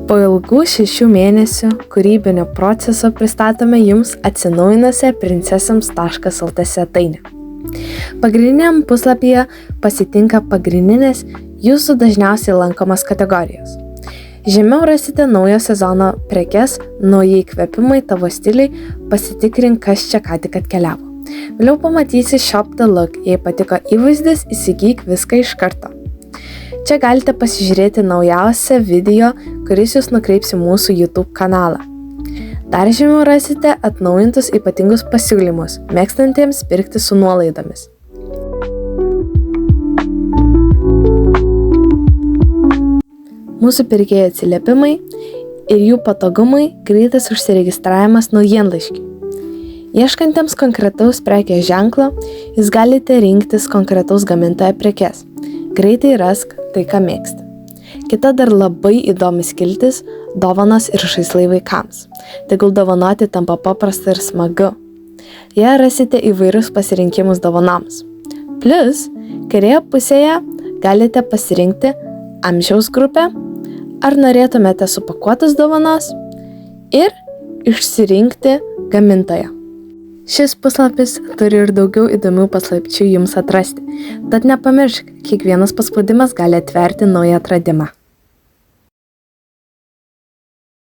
Po ilgų 6 mėnesių kūrybinio proceso pristatome jums atsinaujinusią princesėms.lt svetainę. Pagrindiniam puslapyje pasitinka pagrindinės jūsų dažniausiai lankomas kategorijos. Žemiau rasite naujo sezono prekes, nauji įkvėpimai tavo stiliai, pasitikrink, kas čia ką tik atkeliavo. Vėliau pamatysi Shop the Look, jei patiko įvaizdis, įsigyk viską iš karto. Čia galite pasižiūrėti naujausią video, kuris jūs nukreips į mūsų YouTube kanalą. Dar žemiau rasite atnaujintus ypatingus pasiūlymus, mėgstantiems pirkti su nuolaidomis. Mūsų pirkėjų atsiliepimai ir jų patogumai greitas užsiregistravimas naujienlaiškiui. Ieškantiems konkretaus prekės ženklo, jūs galite rinktis konkretaus gamintojo prekes. Greitai rask tai, ką mėgsti. Kita dar labai įdomi skiltis – dovanos ir žaislai vaikams. Tegul dovanoti tampa paprasta ir smagu. Jie rasite įvairius pasirinkimus dovanoms. Plius, kairėje pusėje galite pasirinkti amžiaus grupę, ar norėtumėte supakuotos dovanos ir išsirinkti gamintoją. Šis puslapis turi ir daugiau įdomių paslapčių jums atrasti, tad nepamiršk, kiekvienas paspaudimas gali atverti naują atradimą.